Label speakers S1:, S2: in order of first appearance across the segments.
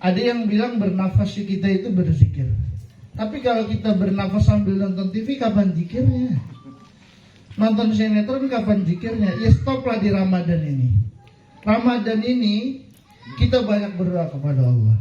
S1: Ada yang bilang bernafas kita itu berzikir. Tapi kalau kita bernafas sambil nonton TV, kapan zikirnya? Nonton sinetron, kapan zikirnya? Ya stoplah di Ramadan ini. Ramadan ini kita banyak berdoa kepada Allah.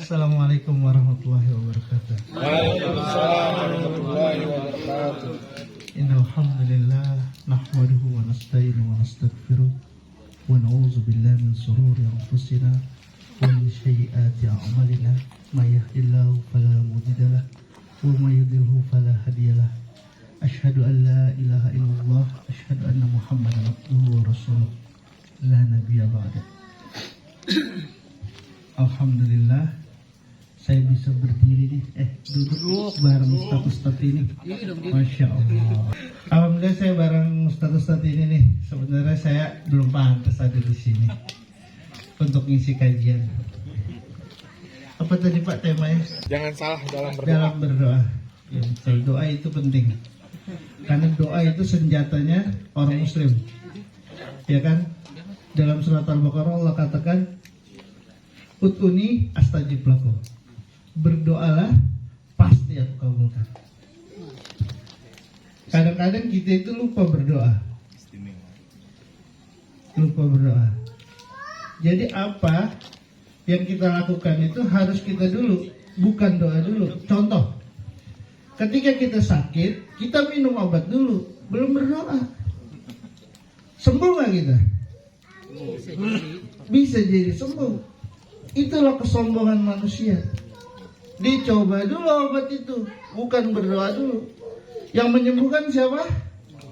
S1: Assalamualaikum warahmatullahi wabarakatuh.
S2: Waalaikumsalam warahmatullahi wabarakatuh.
S1: Innal hamdalillah nahmaduhu wa nasta'inu wa nastaghfiruh wa na'udzu billahi min shururi anfusina wa min sayyiati a'malina may yahdihillahu fala mudilla lahu wa may yudlilhu fala hadiyalah. Asyhadu an la ilaha illallah asyhadu anna Muhammadan abduhu wa rasuluh la nabiyya ba'da. Alhamdulillah saya bisa berdiri nih, duduk bareng Ustadz ini. Masya Allah. Alhamdulillah saya bareng Ustadz ini nih. Sebenarnya saya belum pantas ada di sini untuk ngisi kajian. Apa tadi Pak temanya?
S2: Jangan salah dalam berdoa.
S1: Dalam berdoa. Ya, betul. Doa itu penting. Karena doa itu senjatanya orang Muslim. Ya kan? Dalam surat Al-Baqarah Allah katakan, "Ud'uni astajib lakum." Berdoalah, pasti aku kabulkan. Kadang-kadang kita itu lupa berdoa. Lupa berdoa. Jadi apa yang kita lakukan itu harus kita dulu, bukan doa dulu. Contoh, ketika kita sakit, kita minum obat dulu, belum berdoa. Sembuh nggak kita? Bisa jadi sembuh. Itulah kesombongan manusia. Dicoba dulu obat itu, bukan berdoa dulu. Yang menyembuhkan siapa?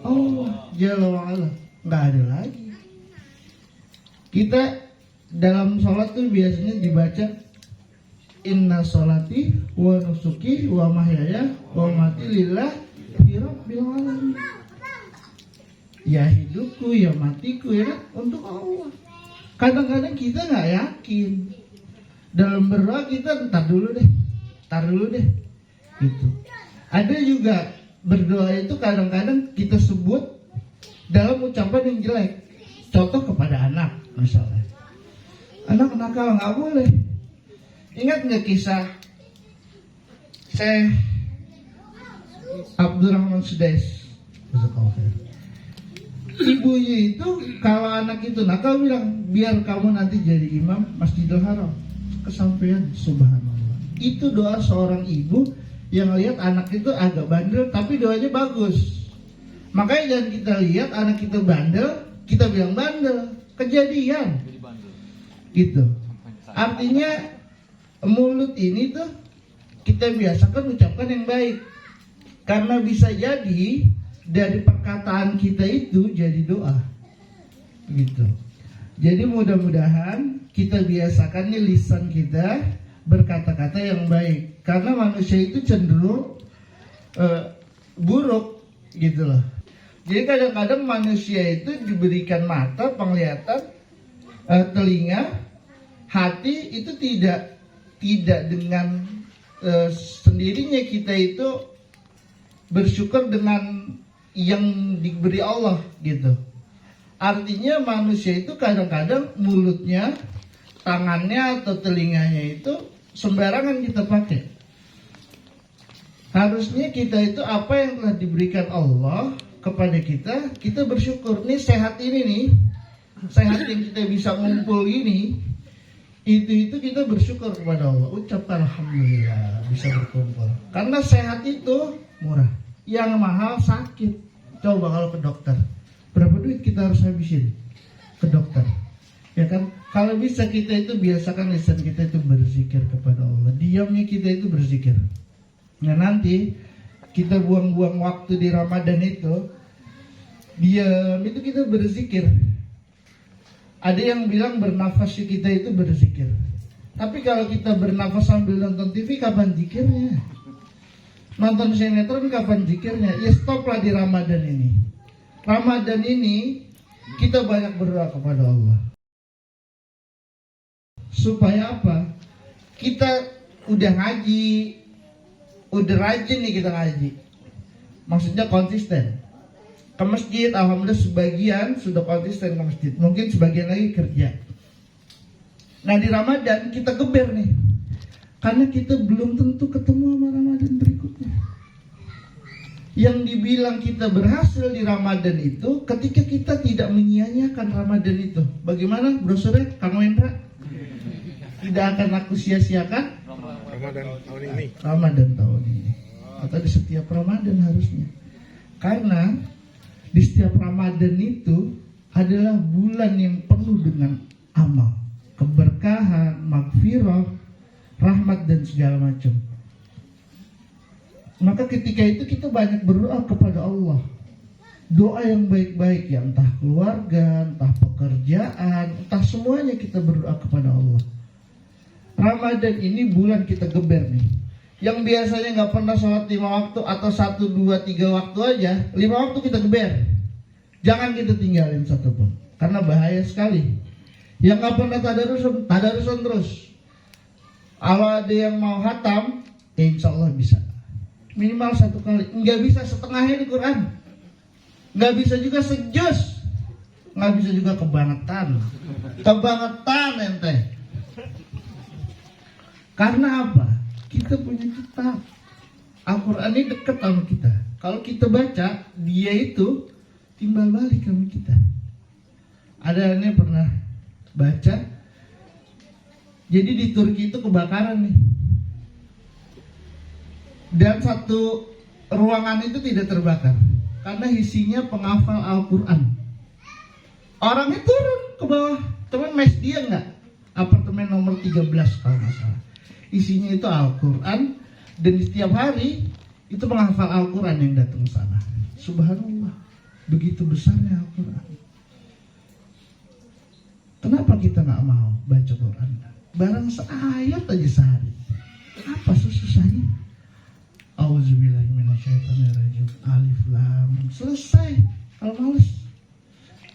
S1: Allah Jalla wa'ala. Nggak ada lagi. Kita dalam sholat tuh biasanya dibaca, inna sholati wa nusuki wa mahyaya wa mati lillahi rabbil alamin. Ya hidupku, ya matiku ya untuk Allah. Kadang-kadang kita nggak yakin. Dalam berdoa kita tar dulu deh, gitu. Ada juga berdoa itu kadang-kadang kita sebut dalam ucapan yang jelek. Contoh kepada anak, misalnya. Anak nakal nggak boleh. Ingat nggak kisah Syekh Abdurrahman Sudais? Ibunya itu kalau anak itu nakal bilang, biar kamu nanti jadi imam Masjidil Haram. Kesampaian, subhanallah. Itu doa seorang ibu yang lihat anak itu agak bandel tapi doanya bagus. Makanya jangan kita lihat anak kita bandel, kita bilang bandel. Kejadian gitu. Artinya mulut ini tuh kita biasakan ucapkan yang baik. Karena bisa jadi dari perkataan kita itu jadi doa gitu. Jadi mudah-mudahan kita biasakan nih lisan kita berkata-kata yang baik. Karena manusia itu cenderung buruk gitu loh. Jadi kadang-kadang manusia itu diberikan mata, penglihatan, telinga, hati itu tidak dengan sendirinya kita itu bersyukur dengan yang diberi Allah gitu. Artinya manusia itu kadang-kadang mulutnya, tangannya atau telinganya itu sembarangan kita pakai. Harusnya kita itu apa yang telah diberikan Allah kepada kita bersyukur. Nih sehat ini nih, sehat yang kita bisa ngumpul ini, itu kita bersyukur kepada Allah. Ucapkan alhamdulillah bisa berkumpul. Karena sehat itu murah. Yang mahal sakit. Coba kalau ke dokter, berapa duit kita harus habisin ke dokter? Ya kan? Kalau bisa kita itu biasakan lisan kita itu berzikir kepada Allah. Diamnya kita itu berzikir. Nah nanti kita buang-buang waktu di Ramadan itu, diam itu kita berzikir. Ada yang bilang bernafas kita itu berzikir. Tapi kalau kita bernafas sambil nonton TV, kapan zikirnya? Nonton sinetron, kapan zikirnya? Ya stoplah di Ramadan ini. Ramadan ini kita banyak berdoa kepada Allah. Supaya apa? Kita udah ngaji, udah rajin nih kita ngaji. Maksudnya konsisten. Ke masjid, alhamdulillah sebagian sudah konsisten ke masjid. Mungkin sebagian lagi kerja. Nah di Ramadan kita geber nih. Karena kita belum tentu ketemu sama Ramadan berikutnya. Yang dibilang kita berhasil di Ramadan itu ketika kita tidak menyia-nyiakan Ramadan itu. Bagaimana Bro Surya, Kang Wendra? Tidak akan aku sia-siakan
S2: Ramadan tahun ini.
S1: Ramadan tahun ini. Atau di setiap Ramadan harusnya. Karena di setiap Ramadan itu adalah bulan yang penuh dengan amal, keberkahan, magfirah, rahmat dan segala macam. Maka ketika itu kita banyak berdoa kepada Allah. Doa yang baik-baik ya, entah keluarga, entah pekerjaan, entah semuanya kita berdoa kepada Allah. Ramadan ini bulan kita geber nih. Yang biasanya nggak pernah sholat 5 waktu atau 1, 2, 3 waktu aja, 5 waktu kita geber. Jangan kita tinggalin satupun, karena bahaya sekali. Yang nggak pernah tadarusan terus. Kalau ada yang mau hatam, ya insya Allah bisa. Minimal 1 kali. Nggak bisa setengahnya di Quran. Nggak bisa juga sejus. Nggak bisa juga kebangetan. Kebangetan ente. Karena apa? Kita punya kitab. Al-Quran ini dekat sama kita. Kalau kita baca, dia itu timbal balik sama kita. Ada yang pernah baca. Jadi di Turki itu kebakaran nih. Dan satu ruangan itu tidak terbakar. Karena isinya penghafal Al-Quran. Orangnya turun ke bawah. Cuman mes dia enggak. Apartemen nomor 13 kalau nggak salah. Isinya itu Al-Quran. Dan setiap hari itu penghafal Al-Quran yang datang ke sana. Subhanallah. Begitu besarnya Al-Quran. Kenapa kita nggak mau baca Quran? Barang seayat aja sehari. Apa susahnya? Auzubillahiminasyaitonirrajim. Alif lam. Selesai. Kalau males,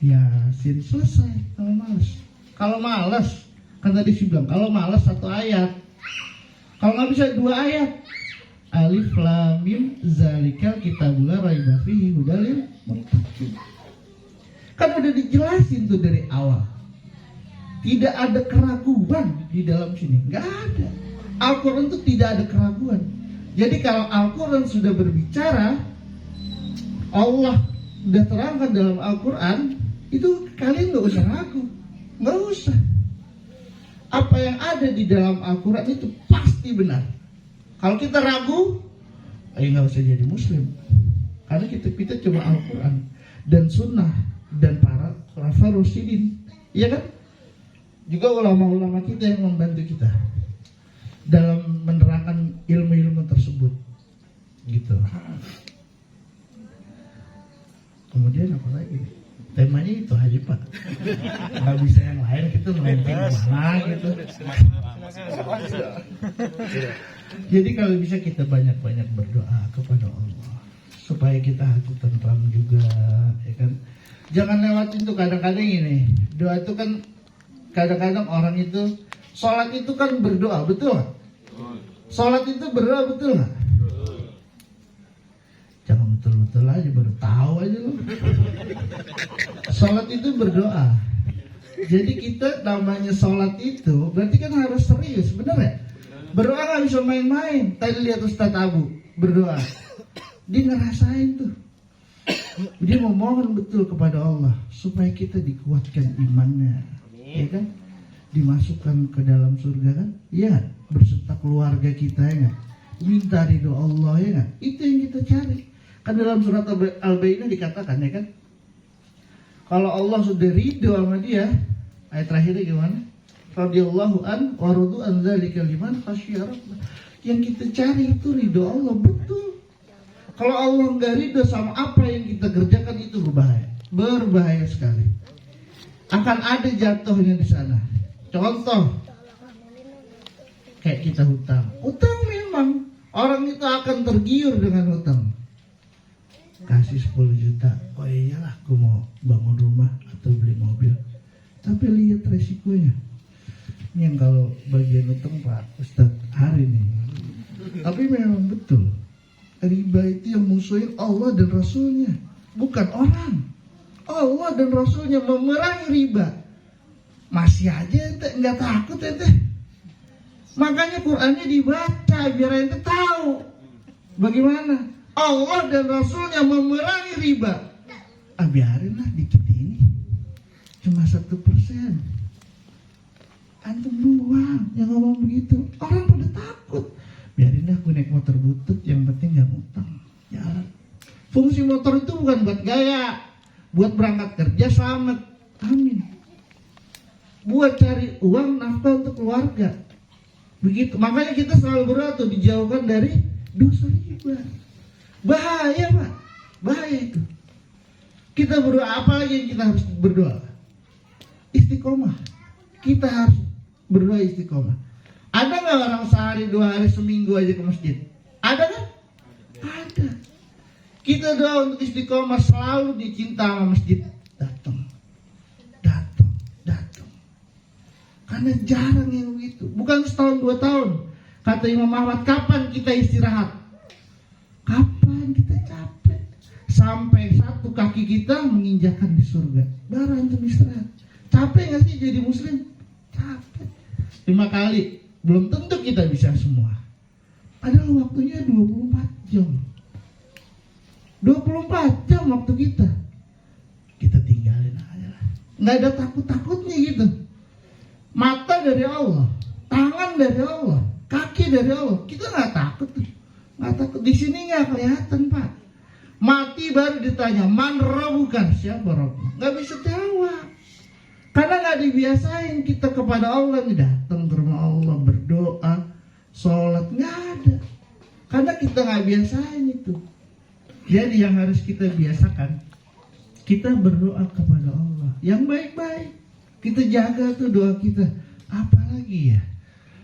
S1: Yasin. Selesai. Kalau males. Kalau males, kan tadi sih bilang kalau males 1 ayat. Kalau nggak bisa 2 ayat. Alif lam mim zalikal kitabul la raiba fihi hudal lil muttaqin. Kan udah dijelasin tuh dari awal. Tidak ada keraguan di dalam sini. Nggak ada. Al-Quran itu tidak ada keraguan. Jadi kalau Al-Quran sudah berbicara, Allah sudah terangkan dalam Al-Quran, itu kalian nggak usah ragu. Nggak usah. Apa yang ada di dalam Al-Quran itu pasti benar. Kalau kita ragu, nggak usah jadi muslim. Karena kita cuma Al-Quran dan Sunnah dan para khulafaur rasyidin. Iya kan? Juga ulama-ulama kita yang membantu kita dalam menerangkan ilmu-ilmu tersebut, gitu. Kemudian apa lagi? Temanya itu aja Pak. Nggak bisa yang lain, kita melenceng kemana gitu. Jadi kalau bisa kita banyak-banyak berdoa kepada Allah supaya kita hati tentram juga, ya kan? Jangan lewatin tuh kadang-kadang ini. Doa itu kan kadang-kadang orang itu sholat itu kan berdoa, betul nggak? Sholat itu berdoa, betul nggak? Jangan betul-betul aja, baru tahu aja lo. Sholat itu berdoa. Jadi kita namanya sholat itu berarti kan harus serius, bener ya? Berdoa nggak bisa main-main. Tadi lihat Ustadz Abu berdoa, dia ngerasain tuh. Dia memohon betul kepada Allah supaya kita dikuatkan imannya, ya kan? Dimasukkan ke dalam surga kan? Ya, berserta keluarga kita ya. Minta ridho Allah ya. Itu yang kita cari. Kan dalam surat Al-Baqarah dikatakan ya kan? Kalau Allah sudah ridho sama dia, ayat terakhirnya gimana? Radhiyallahu an wa radu an dzalika liman khasyya rabbah. Yang kita cari itu ridho Allah, betul. Kalau Allah enggak ridho sama apa yang kita kerjakan itu berbahaya. Berbahaya sekali. Akan ada jatuhnya di sana. Contoh, kayak kita hutang. Hutang memang orang itu akan tergiur dengan hutang. Kasih 10 juta, oh iyalah aku mau bangun rumah atau beli mobil. Tapi lihat resikonya. Ini yang kalau bagian utang Pak Ustadz hari ini. Tapi memang betul, riba itu yang musuhin Allah dan Rasulnya, bukan orang. Allah dan Rasulnya memerangi riba. Masih aja ente nggak takut ente. Makanya Qur'annya dibaca biar ente tahu bagaimana Allah dan Rasulnya memerangi riba. Biarinlah dikit ini, cuma 1%. Antum doang yang ngomong begitu. Orang pada takut. Biarin dah gue naik motor butut, yang penting gak ngutang. Jalan. Fungsi motor itu bukan buat gaya, buat berangkat kerja selamat. Amin. Buat cari uang nafkah untuk keluarga. Begitu. Makanya kita selalu berdoa tuh dijauhkan dari dosa riba. Bahaya Pak. Bahaya itu. Kita berdoa apa lagi yang kita harus berdoa? Istiqomah. Kita harus berdoa istiqomah. Ada nggak orang sehari, 2 hari, seminggu aja ke masjid? Ada kan? Ada. Kita doa untuk istiqomah, selalu dicinta sama masjid. Datang. Karena jarang yang begitu. Bukan setahun 2 tahun. Kata Imam Ahmad, kapan kita istirahat? Kapan kita capek? Sampai satu kaki kita menginjakan di surga. Baru antum istirahat. Capek nggak sih jadi muslim? Capek. 5 kali. Belum tentu kita bisa semua. Padahal waktunya 24 jam. 24 jam waktu kita. Kita tinggalin aja lah. Nggak ada takut-takutnya gitu. Mata dari Allah, tangan dari Allah, kaki dari Allah. Kita nggak takut tuh. Nggak takut. Di sini nggak kelihatan Pak. Mati baru ditanya, man rabbuka, siapa Rabb? Nggak bisa jawab. Karena nggak dibiasain kita kepada Allah, nih datang ke rumah Allah berdoa, sholat, nggak ada. Karena kita nggak biasain itu. Jadi yang harus kita biasakan, kita berdoa kepada Allah yang baik-baik. Kita jaga tuh doa kita. Apalagi ya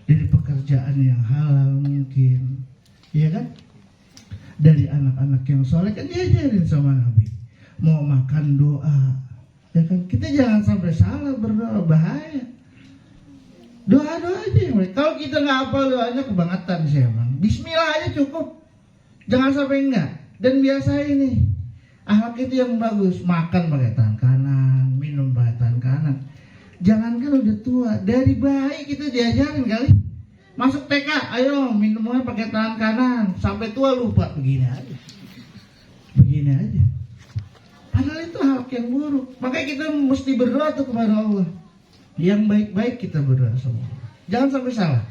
S1: dari pekerjaan yang halal mungkin, ya kan? Dari anak-anak yang soleh kan diajarin sama Nabi. Mau makan doa. Ya kan, kita jangan sampai salah berdoa, bahaya. Doa-doa aja yang baik. Kalau kita nggak hafal doanya kebangetan sih emang. Bismillah aja cukup. Jangan sampai enggak. Dan biasa ini akhlak itu yang bagus. Makan pakai tangan kanan, minum pakai tangan kanan. Jangankan udah tua, dari bayi kita diajarin kali. Masuk TK, ayo minumnya pakai tangan kanan. Sampai tua lupa, begini aja. Begini aja. Padahal itu hal yang buruk. Makanya kita mesti berdoa tuh kepada Allah. Yang baik-baik kita berdoa sama Allah. Jangan sampai salah.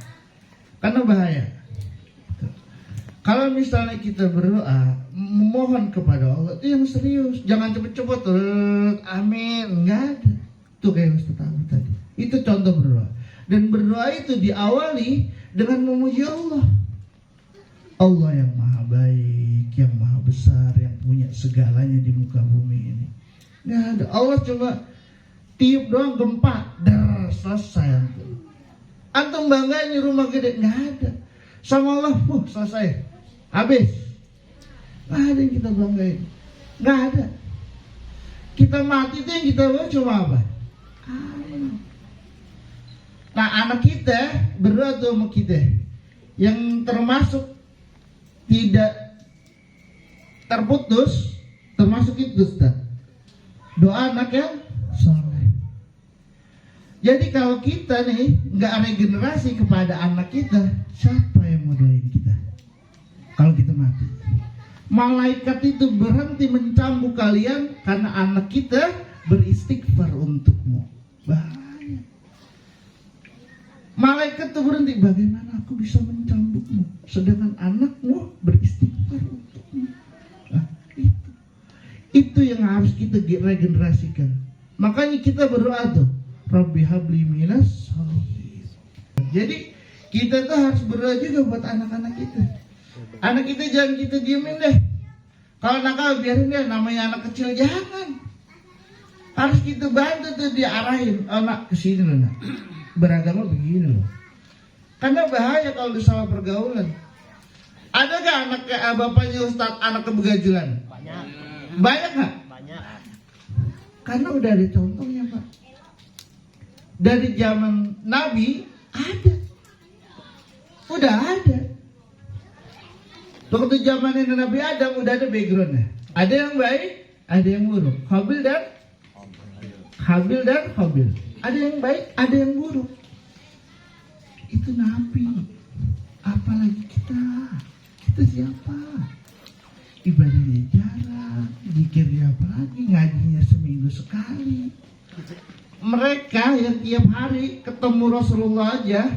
S1: Karena bahaya. Kalau misalnya kita berdoa, memohon kepada Allah, itu yang serius. Jangan cepet-cepet, amin. Enggak ada. Itu kayak Ustaz Abu tadi. Itu contoh berdoa. Dan berdoa itu diawali dengan memuji Allah. Allah yang maha baik, yang maha besar, yang punya segalanya di muka bumi ini. Nggak ada. Allah cuma tiup doang gempa, selesai. Antum banggain rumah gede, nggak ada. Sama Allah, selesai, habis. Nggak ada yang kita banggain, nggak ada. Kita mati itu yang kita bawa cuma apa? Nah anak kita berdoa tuh sama kita, yang termasuk tidak terputus, termasuk itu Ustaz, doa anak yang soleh. Jadi kalau kita nih nggak regenerasi kepada anak kita, siapa yang mau doain kita? Kalau kita mati, malaikat itu berhenti mencambuk kalian karena anak kita beristighfar untukmu. Bahaya. Malaikat itu berhenti, bagaimana aku bisa mencambukmu sedangkan anakmu beristighfar untukmu. Nah, itu yang harus kita regenerasikan. Makanya kita berdoa tuh, Rabbi habli minas sholihin. Jadi kita tuh harus berdoa juga buat anak-anak kita. Anak kita jangan kita diemin deh. Kalau nakal biarin deh, namanya anak kecil, jangan. Harus kita bantu tuh, diarahin, anak kesini loh nak, beragama begini loh. Karena bahaya kalau salah pergaulan. Ada gak anak kayak bapaknya Ustadz anak kebegajulan? Banyak gak? Banyak. Karena udah ada contohnya Pak. Dari zaman Nabi ada. Udah ada. Waktu zamannya Nabi Adam udah ada backgroundnya. Ada yang baik, ada yang buruk. Habil dan Habil. Ada yang baik, ada yang buruk. Itu Nabi. Apalagi kita. Kita siapa? Ibadahnya jarang, zikirnya apalagi, ngajinya seminggu sekali. Mereka yang tiap hari ketemu Rasulullah aja,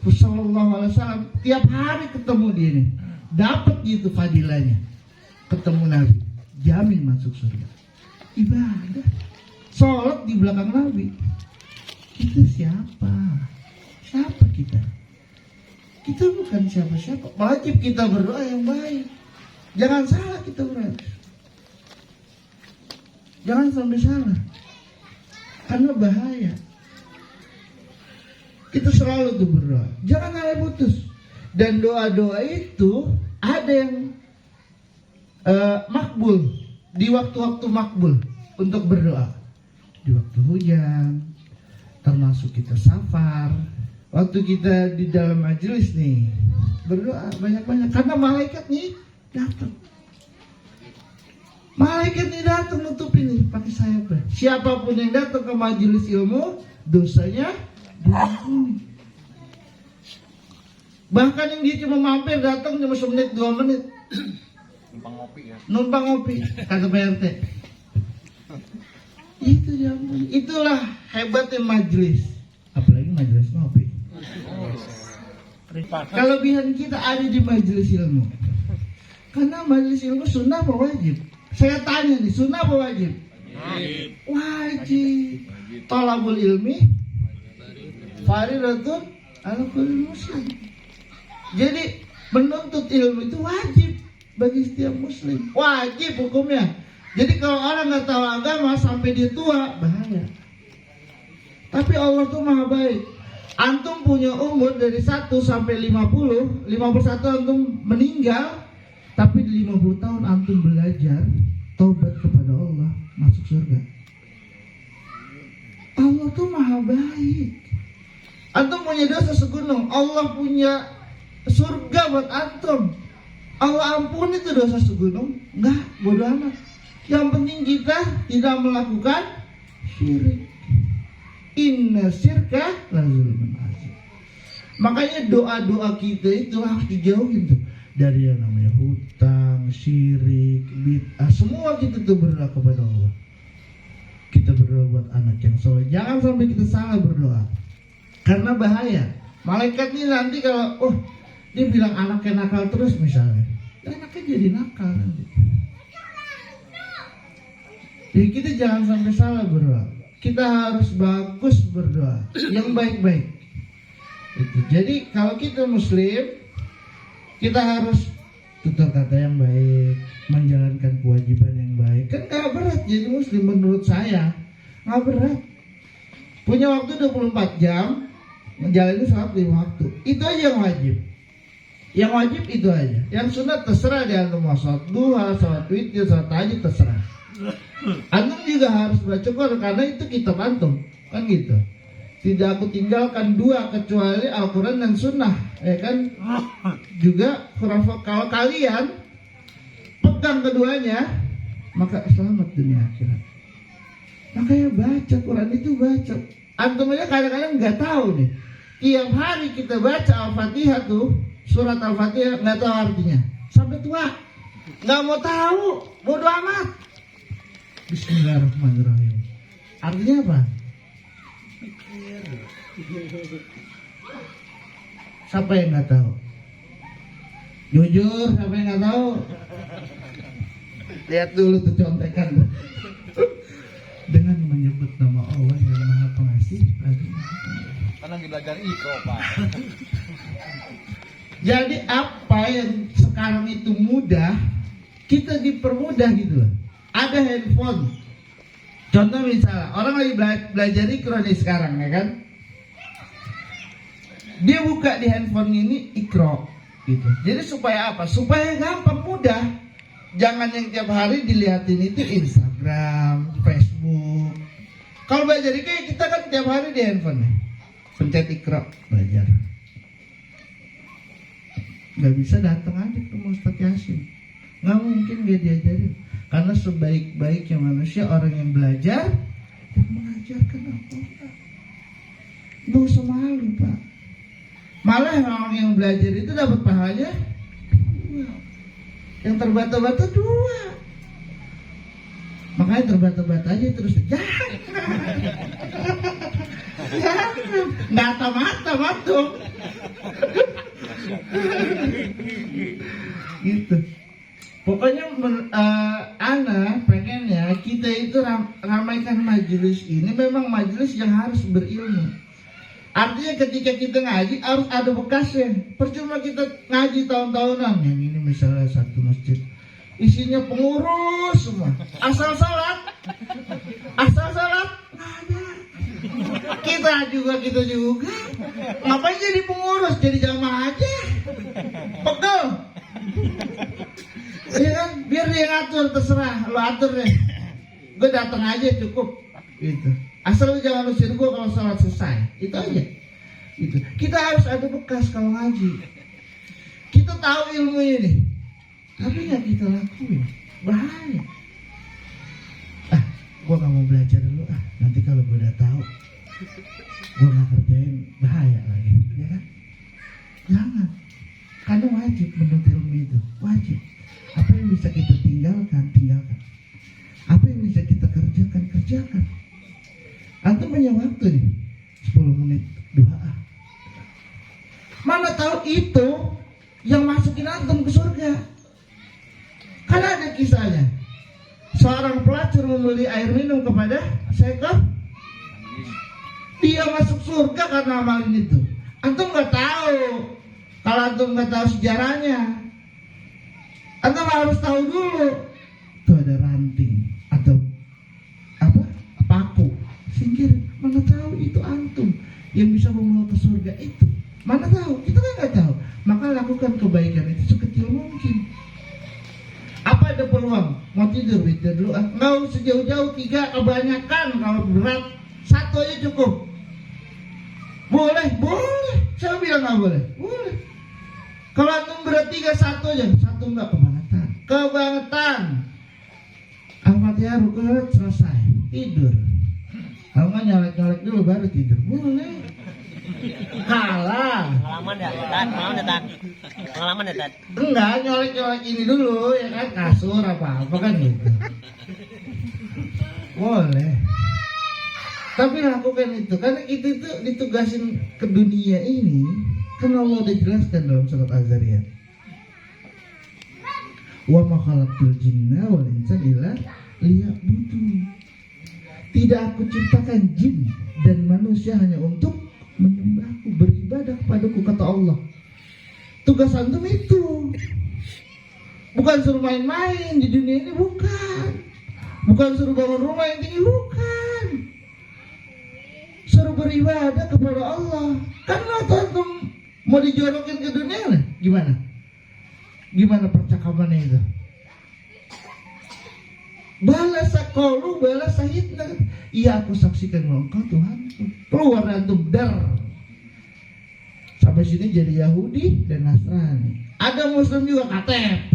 S1: Sallallahu Alaihi Wasallam, tiap hari ketemu dia nih, dapat gitu fadilahnya. Ketemu Nabi, jamin masuk surga. Ibadah, sholat di belakang Nabi. Kita siapa? Siapa kita? Kita bukan siapa-siapa. Wajib kita berdoa yang baik. Jangan salah kita berdoa. Jangan sampai salah. Karena bahaya. Kita selalu tuh berdoa. Jangan ada putus. Dan doa-doa itu ada yang makbul. Di waktu-waktu makbul untuk berdoa. Di waktu hujan. Termasuk kita safar. Waktu kita di dalam majelis nih. Berdoa banyak-banyak. Karena malaikat nih datang. Malaikat nih datang nutupin nih pakai sayapnya. Siapapun yang datang ke majelis ilmu, dosanya diampuni. Bahkan yang dia cuma mampir datang cuma semenit 2 menit.
S2: Numpang ngopi ya.
S1: Numpang ngopi kata PRT. Itu diampuni. Itulah hebatnya majelis. Apalagi majelis ngopi. Kelebihan kita ada di majelis ilmu. Karena majelis ilmu sunnah apa wajib? Saya tanya nih, sunnah apa wajib? Wajib. Talabul ilmi faridatun ala kulli muslim. Jadi menuntut ilmu itu wajib bagi setiap muslim. Wajib hukumnya. Jadi kalau orang nggak tahu agama sampai dia tua, bahaya. Tapi Allah tuh maha baik. Antum punya umur dari 1 sampai 50, 51 antum meninggal, tapi di 50 tahun antum belajar taubat kepada Allah, masuk surga. Allah tuh maha baik. Antum punya dosa segunung, Allah punya surga buat antum. Allah ampuni itu dosa segunung. Enggak, bodoh amat. Yang penting kita tidak melakukan syirik. Inna syirka la zulmun azim. Makanya doa-doa kita itu harus dijauhin tuh dari yang namanya hutang, syirik, bid'ah. Semua kita tuh berdoa kepada Allah. Kita berdoa buat anak yang soleh. Jangan sampai kita salah berdoa. Karena bahaya. Malaikat ini nanti kalau dia bilang anaknya nakal terus misalnya, anaknya jadi nakal nanti. Jadi kita jangan sampai salah berdoa. Kita harus bagus berdoa, yang baik-baik. Itu. Jadi kalau kita muslim, kita harus tutur kata yang baik, menjalankan kewajiban yang baik. Kan gak berat jadi muslim menurut saya. Gak berat. Punya waktu 24 jam, menjalani sholat 5 waktu. Itu aja yang wajib. Yang wajib itu aja. Yang sunat terserah di antum mau sholat duha, sholat witir, sholat tahajud terserah. Antum juga harus baca Quran karena itu kitab antum, kan gitu. Tidak aku tinggalkan 2 kecuali Al-Quran dan Sunnah, ya kan? Juga kalau kalian pegang keduanya, maka selamat dunia akhirat. Makanya baca Quran itu baca. Antum aja kadang-kadang nggak tahu nih. Tiap hari kita baca Al-Fatihah tuh, surat Al-Fatihah nggak tahu artinya. Sampai tua nggak mau tahu, bodoh amat. Bismillahirrahmanirrahim. Artinya apa? Siapa yang nggak tahu? Jujur, siapa yang nggak tahu? Lihat dulu tuh contekan. Dengan menyebut nama Allah yang Maha Pengasih lagi.
S2: Karena belajar Iqra, Pak.
S1: Jadi apa yang sekarang itu mudah, kita dipermudah gitu loh. Ada handphone. Contoh misalnya orang lagi belajar Iqra nih sekarang, ya kan? Dia buka di handphone ini Iqra gitu. Jadi supaya apa? Supaya gampang, mudah. Jangan yang tiap hari dilihatin itu Instagram, Facebook. Kalau belajar Iqra kita kan tiap hari di handphone. pencet Iqra, belajar. Gak bisa datang aja ke rumah Ustaz Yasin, nggak mungkin dia diajarin. Karena sebaik-baiknya manusia orang yang belajar dan mengajarkan Al-Quran. Gak usah malu, Pak. Malah orang yang belajar itu dapat pahalanya 2, yang terbata-bata 2. Makanya terbata-bata aja terus. Jangan nggak tamat dong. Gitu. Pokoknya Ana pengennya kita itu ramaikan majelis ini memang majelis yang harus berilmu. Artinya ketika kita ngaji harus ada bekasnya. Percuma kita ngaji tahun-tahunan. Yang ini misalnya satu masjid isinya pengurus semua, asal salat nggak ada. Kita juga ngapain jadi pengurus, jadi jamaah aja, pegel. Ya kan, biar dia ngatur, terserah lo atur deh, gue datang aja cukup gitu. Asal lu jangan usir gue kalau salat selesai, itu aja gitu. Kita harus ada bekas kalau ngaji. Kita tahu ilmu ini tapi nggak kita lakuin, bahaya. Gue nggak mau belajar dulu, nanti kalau gue udah tahu gue nggak kerjain, bahaya lagi, ya kan? Jangan, karena wajib menuntut ilmu itu, wajib. Apa yang bisa kita tinggalkan. Apa yang bisa kita kerjakan. Antum punya waktu nih 10 menit doa. Mana tahu itu yang masukin antum ke surga. Karena ada kisahnya, seorang pelacur membeli air minum kepada seekor. Dia masuk surga karena amalin itu. Antum nggak tahu. Kalau antum nggak tahu sejarahnya, antum harus tahu dulu. Itu ada ranting atau paku, singkir. Mana tahu itu antum yang bisa membawa ke surga itu. Mana tahu? Kita kan nggak tahu. Maka lakukan kebaikan itu sekecil mungkin. Apa ada peluang? Mau tidur dulu. Nggak usah jauh-jauh, 3 kebanyakan. Kalau berat 1 aja cukup. Boleh. Saya bilang nggak boleh. Boleh. Kalau antum berat 3, 1 aja. 1 nggak kebangetan. Al-Fatihah rukun selesai, tidur. Kalau nggak nyolek dulu baru tidur. Boleh. Kalah. Pengalaman ya, Tad? Enggak, nyolek ini dulu, ya kan, kasur apa kan gitu. Boleh. Tapi lakukan itu, karena kita itu ditugasin ke dunia ini, kan Allah udah jelaskan dalam surat Az-Zariyat. Wa ma khalaqtul jinna wal insa illa liya'budun. Tidak aku ciptakan jin dan manusia hanya untuk menyembahku, beribadah kepadaku, kata Allah. Tugas antum itu bukan suruh main-main di dunia ini, bukan suruh bangun rumah yang tinggi, bukan. Suruh beribadah kepada Allah. Kan antum mau dijorokin ke dunia lah, gimana percakapannya itu? Balas sakolu, balas sahidna. Iya, aku saksikan bahwa Engkau Tuhanku. Keluar antum dar. Sampai sini jadi Yahudi dan Nasrani. Ada Muslim juga KTP.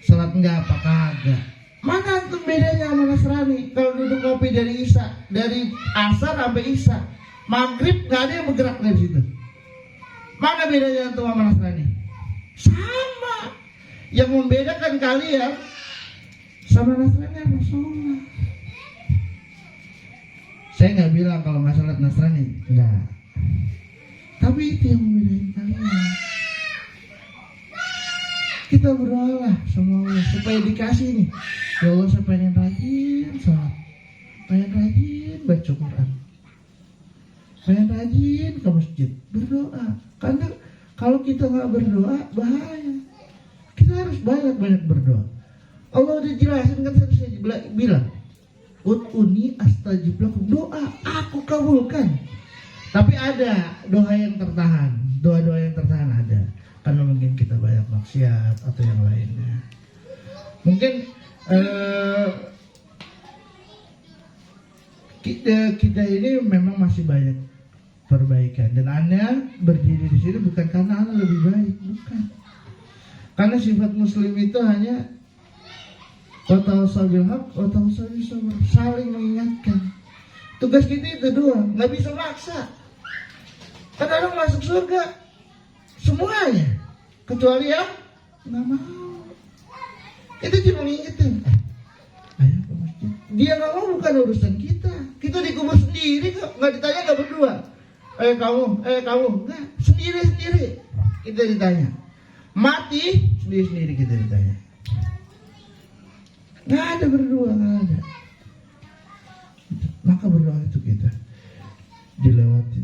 S1: Salat enggak apa kagak. Mana antum bedanya sama Nasrani? Kalau duduk kopi dari asar sampai isya, maghrib nggak ada yang bergerak dari situ. Mana bedanya antum sama Nasrani? Sama. Yang membedakan kalian sama Nasrani apa sholat. Saya nggak bilang kalau nggak sholat Nasrani, nggak. Tapi itu yang membedakan kalian. Kita berdoalah sama Allah supaya dikasih nih. Ya Allah, saya pengen rajin sholat, pengen rajin baca Quran, pengen rajin ke masjid, berdoa. Karena kalau kita nggak berdoa bahaya. Kita harus banyak berdoa. Allah udah jelasin, kan saya bilang, ud'uni astajib lakum, doa aku kabulkan. Tapi ada doa yang tertahan, doa-doa yang tertahan ada. Karena mungkin kita banyak maksiat atau yang lainnya. Mungkin kita ini memang masih banyak perbaikan. Dan Anda berdiri di sini bukan karena Anda lebih baik, bukan. Karena sifat Muslim itu hanya watawassaw bil haq, watawassaw bis sabr, saling mengingatkan. Tugas kita itu doang, nggak bisa maksa. Kan orang masuk surga semuanya, kecuali yang nggak mau. Kita cuma ngingetin, ayo ke masjid. Dia nggak mau bukan urusan kita. Kita dikubur sendiri kok, nggak ditanya, nggak berdua. Kamu, nggak, sendiri. Kita ditanya. Mati sendiri kita ditanya. Nggak ada berdua, nggak ada. Maka berdoa itu kita dilewati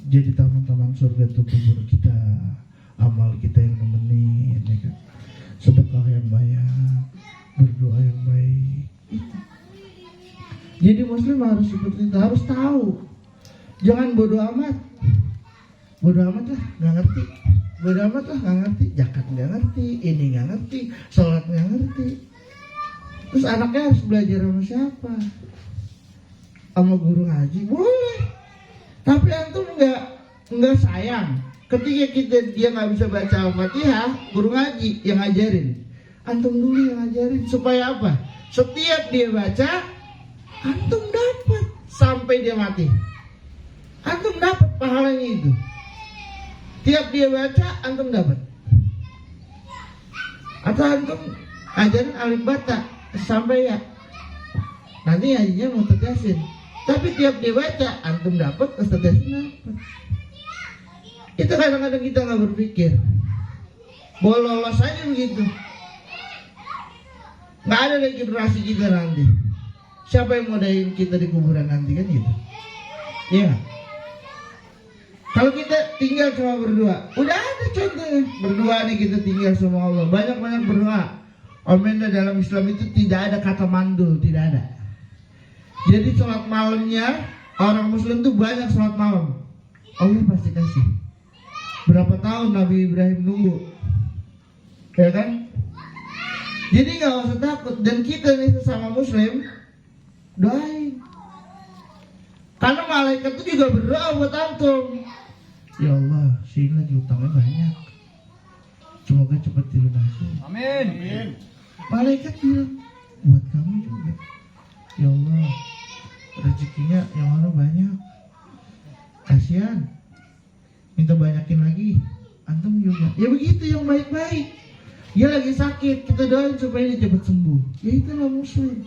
S1: jadi taman-taman surga itu kubur kita, amal kita yang nemenin, ya kan? Sedekah yang banyak, berdoa yang baik. Jadi Muslim harus seperti itu, harus tahu. Jangan bodoh amat lah, nggak ngerti. Bodoh amat lah, nggak ngerti. Zakat nggak ngerti, ini nggak ngerti, sholat nggak ngerti. Terus anaknya harus belajar sama siapa? Sama guru ngaji boleh, tapi antum nggak sayang ketika dia nggak bisa baca Al-Fatihah, guru ngaji yang ngajarin, antum dulu yang ngajarin. Supaya apa? Setiap dia baca, antum dapat sampai dia mati, antum dapat pahalanya itu. Tiap dia baca, antum dapat. Atau antum ajarin alif bata sampai ya, nanti ngajinya mau Yasin. Tapi tiap dia baca, antum dapat, Ustaz Yasin dapat. Itu kadang-kadang kita nggak berpikir, boleh lolos aja begitu. Nggak ada lagi generasi kita nanti. Siapa yang modain kita di kuburan nanti, kan gitu? Iya. Kalau kita tinggal cuma berdua, udah ada contohnya. Berdua nih kita tinggal sama Allah, banyak-banyak berdoa. Omenda dalam Islam itu tidak ada kata mandul, tidak ada. Jadi sholat malamnya orang Muslim tuh banyak sholat malam, Allah pasti kasih. Berapa tahun Nabi Ibrahim nunggu, ya kan? Jadi nggak usah takut. Dan kita nih sesama Muslim doain, karena malaikat itu juga berdoa buat antum. Ya Allah, sini lagi utangnya banyak, semoga cepat dilunasi.
S2: Amin.
S1: Malaikat bilang buat kamu juga. Ya Allah, rezekinya yang mana banyak, kasihan, minta banyakin lagi. Antum juga, ya begitu yang baik-baik. Dia lagi sakit, kita doain supaya dia cepat sembuh. Ya itulah Muslim,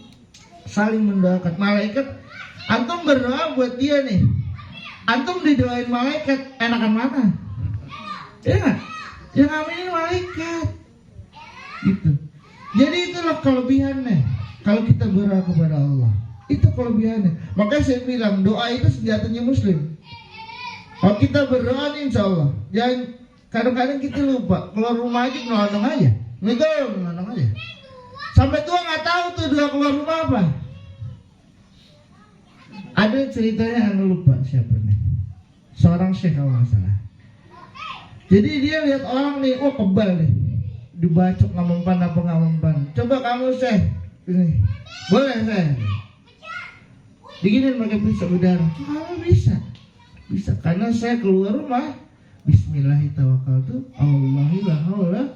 S1: saling mendoakan. Malaikat, antum berdoa buat dia nih, antum didoain malaikat, enakan mana? Ya nggak? Yang aminin malaikat, gitu. Jadi itulah kelebihannya. Kalau kita berdoa kepada Allah, itu kelebihannya. Makanya saya bilang doa itu senjatanya Muslim. Kalau kita berdoa nih, insya Allah. Jangan kadang-kadang kita lupa, keluar rumah aja ngelondong aja, ngelondong aja. Sampai tua nggak tahu tuh doa keluar rumah apa. Ada ceritanya yang lupa siapa nih? Seorang syekh kalau nggak salah. Jadi dia lihat orang nih, oh kebal nih, dibacok nggak mempan apa nggak mempan. Coba kamu syekh, ini boleh saya diginin pakai pisau udara. Kalau bisa karena saya keluar rumah Bismillahirrahmanirrahim, Allahillah,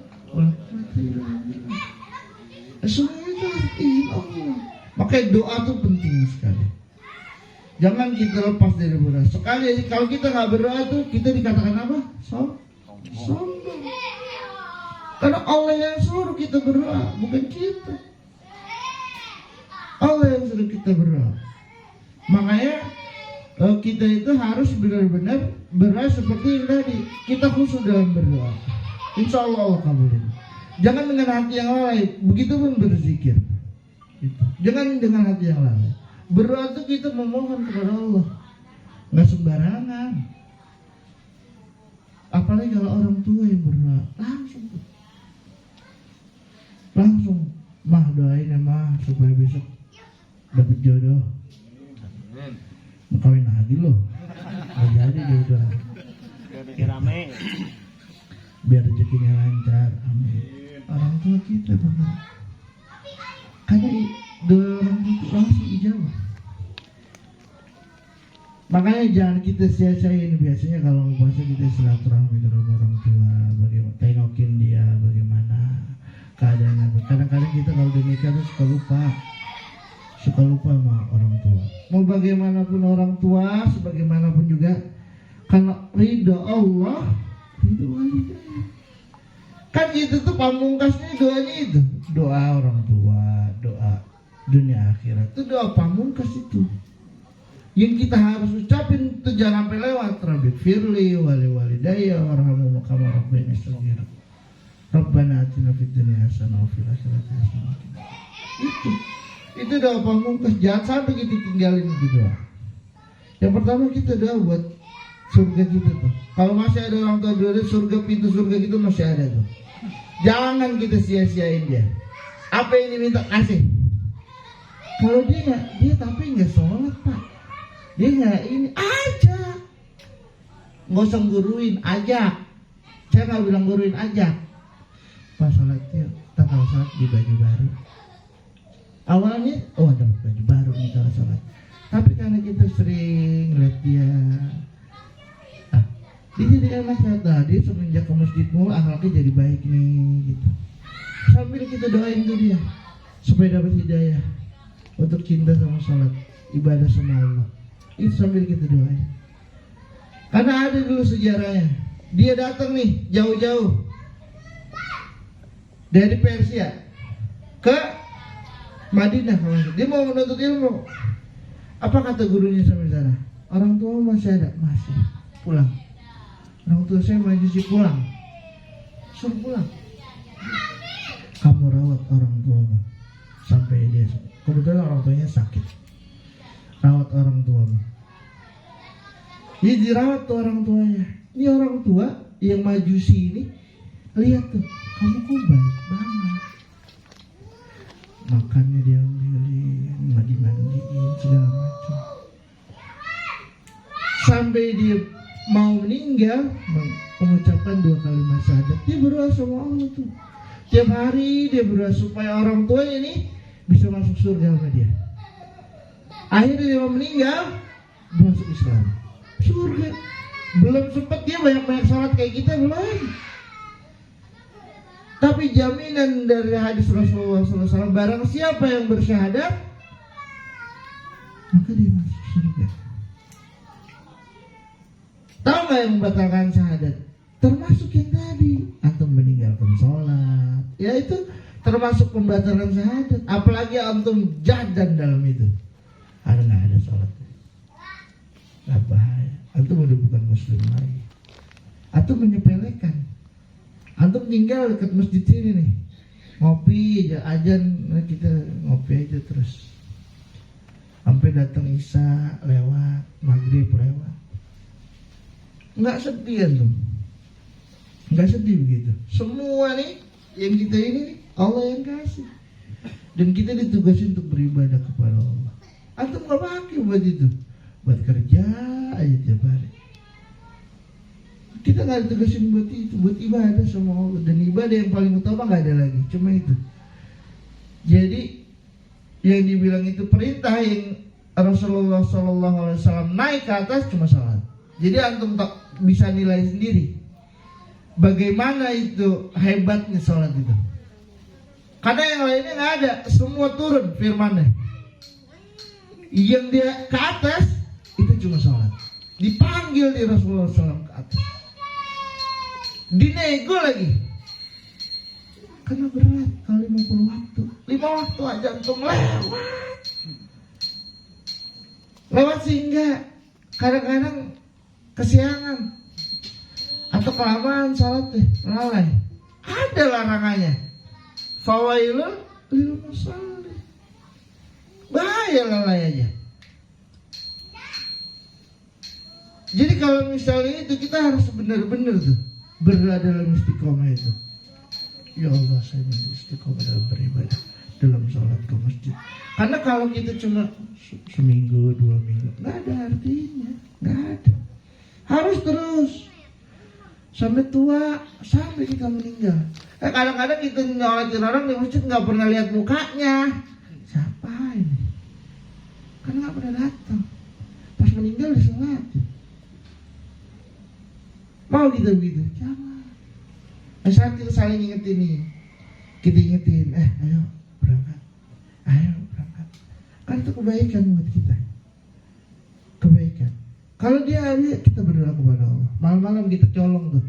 S1: semua itu artiin Allah. Makanya doa itu penting sekali. Jangan kita lepas dari berdoa. Sekali kalau kita nggak berdoa tuh kita dikatakan apa? Sombong. Karena Allah yang suruh kita berdoa, bukan kita. Allah yang suruh kita berdoa. Makanya kita itu harus benar-benar berdoa seperti yang tadi. Kita khusus dalam berdoa, insya Allah kabulin. Jangan dengan hati yang lalai. Begitupun berzikir gitu. Jangan dengan hati yang lalai. Berdoa itu kita memohon kepada Allah, nggak sembarangan. Apalagi kalau orang tua yang berdoa, langsung mah doain ya mah supaya besok dapat jodoh. Mau kawin lagi loh, nggak jadi jodoh.
S2: Rame.
S1: Biar rezekinya lancar, amin. Orang tua kita benar. Karena doa orang tua itu langsung ijabah. Makanya jangan kita sia-siain. Biasanya kalau puasa kita silaturahmi ke rumah orang tua, bagaimana tengokin dia, bagaimana keadaan apa. Kadang-kadang kita kalau udah nikah tuh suka lupa sama orang tua. Mau bagaimanapun orang tua, sebagaimanapun juga, karena ridha Allah, ridha walidayah. Kan itu tuh pamungkasnya doanya itu, doa orang tua, doa dunia akhirat, itu doa pamungkas itu. Yang kita harus ucapin itu jangan sampai lewat. Rabbi firli wali walidayya warhamhuma kama rabbayani shaghira. Rabbana atina fid dunya hasanah wa fil akhirati hasanah. Itu doa pamungkas. Jangan sampai kita tinggalin itu doa. Yang pertama kita doa buat surga kita tuh. Kalau masih ada orang tua dua, surga, pintu surga kita masih ada tuh. Jangan kita sia-siain dia. Apa yang diminta kasih. Kalau dia tapi nggak sholat pak, dia nggak ini aja, nggak usah guruin aja. Saya nggak bilang guruin aja. Pas sholatnya, kita kalau sholat di baju baru. Awalnya, dapat baju baru nih kalau sholat. Tapi karena kita sering lihat dia, dia jadi enak kata. Dia semenjak ke masjid mulu, akhlaknya jadi baik nih, gitu. Sambil kita doain tuh dia supaya dapat hidayah untuk cinta sama sholat, ibadah sama Allah. Itu sambil kita doain. Karena ada dulu sejarahnya. Dia datang nih jauh-jauh dari Persia ke Madinah. Dia mau menuntut ilmu. Apa kata gurunya sampai sana? Orang tua masih ada? Masih. Pulang. Orang tua saya masih pulang. Suruh pulang. Kamu rawat orang tuamu sampai dia. Kebetulan orang tuanya sakit. Rawat orang tuamu. Dia dirawat tuh orang tuanya. Ini orang tua yang majusi ini, lihat tuh, kamu kok baik banget. Makannya dia ambilin, mandi-mandiin, segala macam. Sampai dia mau meninggal, mengucapkan 2 kalimat syahadat. Dia berdoa sama Allah tuh. Tiap hari dia berdoa supaya orang tuanya ini bisa masuk surga sama dia. Akhirnya dia mau meninggal, dia masuk Islam. Surga. Belum sempat dia banyak-banyak sholat kayak kita, belum. Tapi jaminan dari hadis Rasulullah SAW, barang siapa yang bersyahadat, maka dia masuk surga. Tahu nggak yang membatalkan syahadat? Termasuk yang tadi, antum meninggalkan sholat. Ya itu termasuk pembatalan syahadat. Apalagi antum jadan dalam itu. Ada nggak ada sholat? Nggak bahaya. Antum udah bukan muslim lagi. Antum menyepelekan. Antum tinggal dekat masjid sini nih, ngopi aja, ajan, kita ngopi aja terus. Sampai datang isya lewat, maghrib lewat. Nggak sedih antum. Nggak sedih begitu. Semua nih yang kita ini nih, Allah yang kasih. Dan kita ditugasin untuk beribadah kepada Allah. Antum nggak pakai buat itu, buat kerja aja tiap hari. Kita nggak ditugasin buat itu, buat ibadah sama Allah. Dan ibadah yang paling utama nggak ada lagi, cuma itu. Jadi yang dibilang itu perintah yang Rasulullah SAW naik ke atas cuma salat. Jadi antum tak bisa nilai sendiri bagaimana itu hebatnya salat itu. Karena yang lainnya nggak ada, semua turun firmannya. Yang dia ke atas itu cuma salat. Dipanggil di Rasulullah SAW ke atas. Dinego lagi. Karena berat kalau 50 waktu. 5 waktu aja antum lewat. Lewat sehingga kadang-kadang kesiangan atau kelamaan salat lalai. Ada larangannya. Fawailun lil musallin. Bahaya lalai aja. Jadi kalau misalnya itu kita harus benar-benar tuh berada dalam istiqomah itu. Ya Allah, saya menjadi istiqomah dalam beribadah, dalam sholat ke masjid. Karena kalau kita cuma seminggu, 2 minggu, nggak ada artinya, nggak ada. Harus terus sampai tua, sampai kita meninggal. Kadang-kadang kita nyolatin orang di masjid nggak pernah lihat mukanya. Siapa ini? Karena nggak pernah datang. Pas meninggal disolati. Mau kita begitu? Jangan. Saat kita saling ingetin nih, kita ingetin, ayo berangkat. Kan itu kebaikan buat kita. Kebaikan. Kalau dia ada, kita berdoa kepada Allah. Malam-malam kita colong tuh.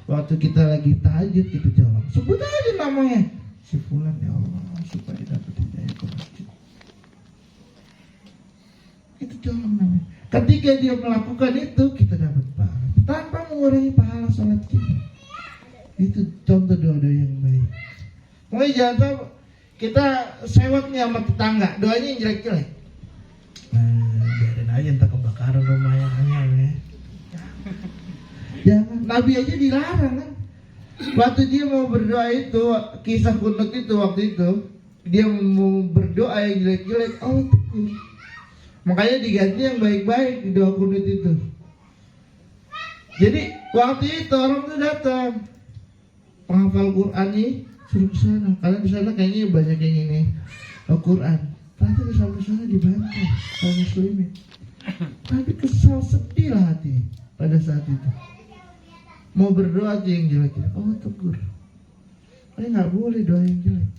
S1: Waktu kita lagi tahajud kita colong. Sebut aja namanya. Si fulan ya Allah, supaya dapat hidayah ke masjid. Itu colong namanya. Ketika dia melakukan itu, kita dapat pahala. Tanpa mengurangi pahala salat kita. Itu contoh doa-doa yang baik. Makanya jangan sampai kita sewot nih sama tetangga, doanya yang jelek-jelek. Biarin aja entar kebakaran rumahnya ya. Jangan, Nabi aja dilarang kan. Waktu dia mau berdoa itu, kisah kunut itu waktu itu, dia mau berdoa yang jelek-jelek, Allah tegur. Makanya diganti yang baik-baik di doa kunut itu. Jadi waktu itu orang tuh datang, penghafal Quran nih suruh ke sana, karena di sana kayaknya banyak yang ini Al-Quran. Tapi sampai sana dibantai kaum muslimin. Tapi kesal, sedih lah hati pada saat itu. Mau berdoa aja yang jelek-jelek, Allah tegur. Nggak boleh doa yang jelek.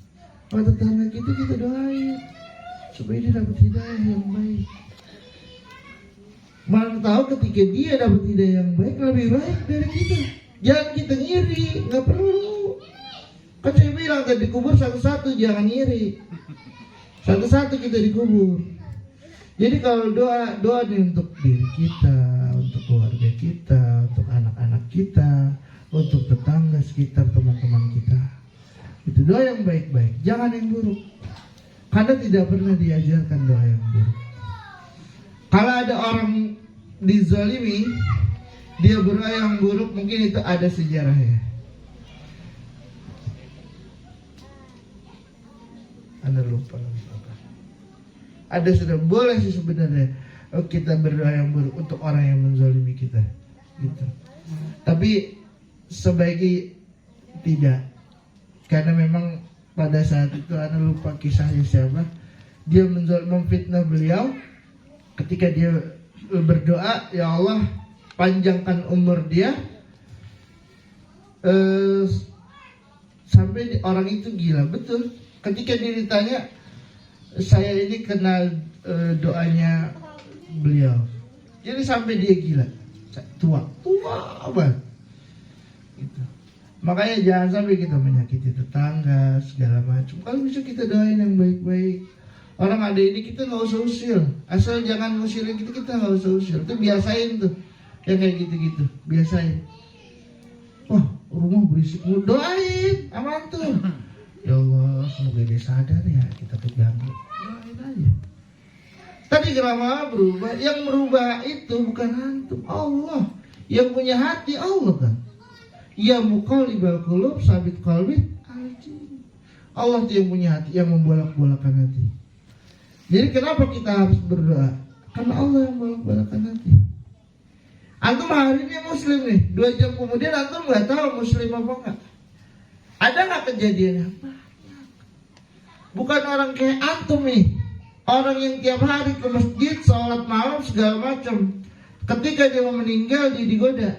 S1: Kalau tetangga kita doain supaya dia dapat hidayah yang baik. Mana tahu ketika dia dapat hidayah yang baik lebih baik dari kita. Jangan kita ngiri, nggak perlu. Kan saya bilang tadi dikubur satu-satu, jangan ngiri. Satu-satu kita dikubur. Jadi kalau doa nih untuk diri kita, untuk keluarga kita, untuk anak-anak kita, untuk tetangga sekitar, teman-teman kita. Itu doa yang baik-baik, jangan yang buruk. Karena tidak pernah diajarkan doa yang buruk. Kalau ada orang dizalimi, dia berdoa yang buruk, mungkin itu ada sejarahnya. Anda lupa apa? Ada sudah boleh sih sebenarnya kita berdoa yang buruk untuk orang yang menzalimi kita, gitu. Tapi sebaiknya tidak, karena memang pada saat itu Anda lupa kisahnya siapa. Dia memfitnah beliau ketika dia berdoa, ya Allah panjangkan umur dia sampai orang itu gila. Betul. Ketika dia ditanya, saya ini kenal doanya beliau. Jadi sampai dia gila, tua banget. Gitu. Makanya jangan sampai kita menyakiti tetangga segala macam. Kalau bisa kita doain yang baik-baik. Orang ada ini kita nggak usah usil, asal jangan ngusilin kita nggak usah usil. Itu biasain tuh, yang kayak gitu-gitu, biasain. Wah rumah berisik, doain aman tuh. Ya Allah, semoga dia sadar ya kita terganggu. Doain aja. Tadi kenapa berubah? Yang merubah itu bukan antum, Allah. Yang punya hati Allah kan. Ya muqallibal qulub sabit qalbi aljin. Allah tuh yang punya hati, yang membolak-bolakan hati. Jadi kenapa kita harus berdoa? Karena Allah yang membolak-bolakan hati. Antum hari ini muslim nih, 2 jam kemudian antum nggak tahu muslim apa enggak. Ada nggak kejadiannya? Bukan orang kayak antum nih, orang yang tiap hari ke masjid, sholat malam segala macam. Ketika dia mau meninggal, dia digoda.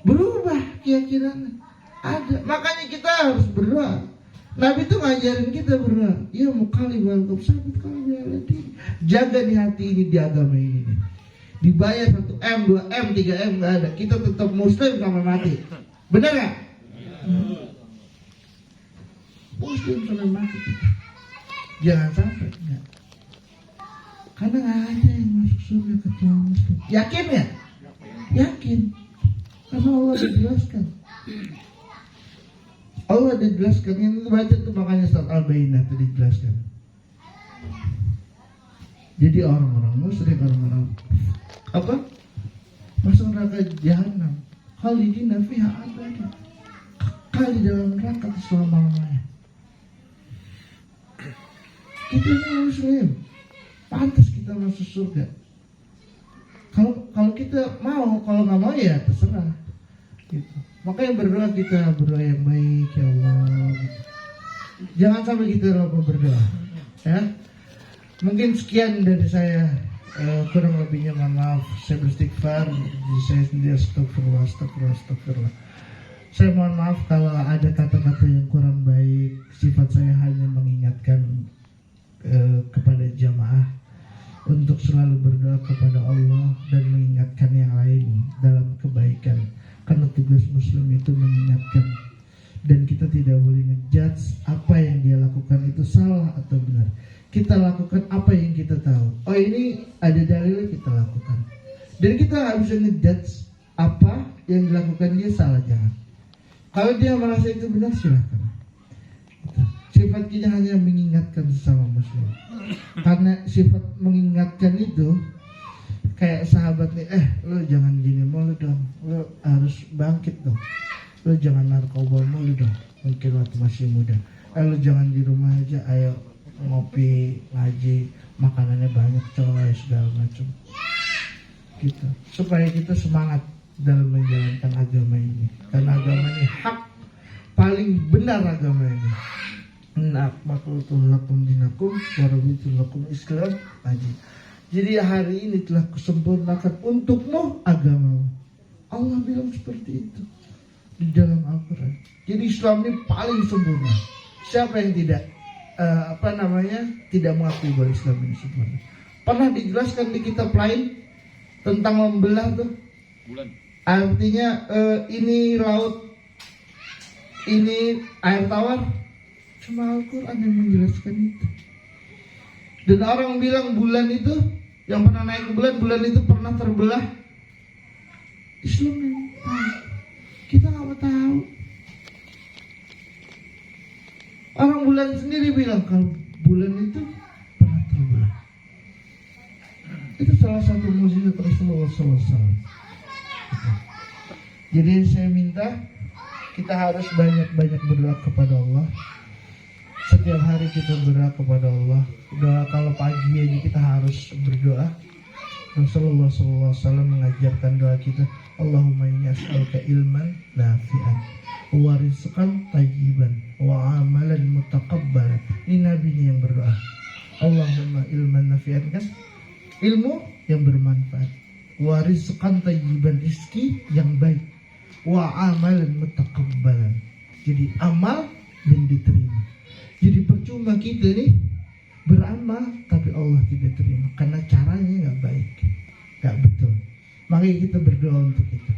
S1: Berubah keyakinannya. Ada, makanya kita harus berdoa. Nabi itu ngajarin kita berdoa. Ya muqallibal qulub sabit qalbi ala din. Jaga di hati ini, di agama ini. Dibayar 1M, 2M, 3M nggak ada. Kita tetap muslim sampai mati. Benar nggak? Muslim sampai mati kita. Jangan sampai enggak. Karena nggak ada yang masuk surga kecuali muslim. Yakin ya? Yakin. Karena Allah sudah jelaskan. Allah sudah jelaskan. Yang baca tuh makanya surat Al-Baqarah itu dijelaskan. Jadi orang-orang musyrik, orang-orang apa? Masuk neraka jahanam. Khalidina fiha abada. Kekal di dalam neraka selama-lamanya. Kita ini muslim, pantas kita masuk surga. Kalau kita mau, kalau nggak mau ya terserah. Gitu. Makanya berdoa, kita berdoa yang baik ya Allah. Gitu. Jangan sampai kita lupa berdoa. Ya. Mungkin sekian dari saya. Kurang lebihnya mohon maaf. Saya beristighfar. Saya sendiri astagfirullah. Saya mohon maaf kalau ada kata-kata yang kurang baik. Sifat saya hanya mengingatkan kepada jamaah untuk selalu berdoa kepada Allah dan mengingatkan yang lain dalam kebaikan. Karena tugas Muslim itu mengingatkan, dan kita tidak boleh ngejudge apa yang dia lakukan itu salah atau benar. Kita lakukan apa yang kita tahu. Oh, ini ada dalilnya, kita lakukan. Dan kita nggak bisa ngejudge apa yang dilakukan dia salah, jangan. Kalau dia merasa itu benar, silakan. Sifat kita hanya mengingatkan sesama Muslim. Karena sifat mengingatkan itu kayak sahabat nih, lo jangan gini mulu dong, lo harus bangkit dong, lo jangan narkoba mulu dong, mungkin waktu masih muda, lo jangan di rumah aja, ayo ngopi, ngaji, makanannya banyak coy, segala macam gitu, supaya kita semangat dalam menjalankan agama ini, karena agama ini hak, paling benar agama ini. Akmaltu lakum dinakum wa raditu lakum Islam aja. Jadi hari ini telah kusempurnakan untukmu agamamu. Allah bilang seperti itu di dalam Al-Quran. Jadi Islam ini paling sempurna. Siapa yang tidak tidak mengakui bahwa Islam ini sempurna? Pernah dijelaskan di kitab lain tentang membelah tuh. Bulan. Artinya ini laut, ini air tawar. Cuma Al-Quran yang menjelaskan itu. Dan orang bilang bulan itu, yang pernah naik ke bulan itu pernah terbelah. Islam yang tahu. Kita nggak mau tahu. Orang bulan sendiri bilang kalau bulan itu pernah terbelah. Itu salah satu mukjizat Rasulullah SAW. Jadi saya minta kita harus banyak-banyak berdoa kepada Allah. Setiap hari kita berdoa kepada Allah. Doa kalau pagi aja kita harus berdoa. Rasulullah SAW mengajarkan doa kita, Allahumma inni as'aluka ilman nafi'an wa rizqan thayyiban wa amalan mutaqabbalan. Ini nabinya yang berdoa. Allahumma ilman nafi'an, kan? Ilmu yang bermanfaat. Wa rizqan thayyiban, rizki yang baik. Wa amalan mutaqabbalan. Jadi amal yang diterima. Jadi percuma kita nih beramal tapi Allah tidak terima karena caranya nggak baik, nggak betul. Makanya kita berdoa untuk itu.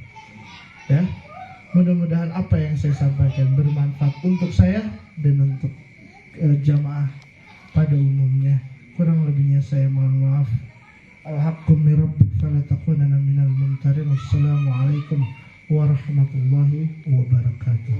S1: Ya, mudah-mudahan apa yang saya sampaikan bermanfaat untuk saya dan untuk jamaah pada umumnya. Kurang lebihnya saya mohon maaf. Al-haqqu min rabbik fala takunanna minal mumtarin. Wassalamualaikum warahmatullahi wabarakatuh.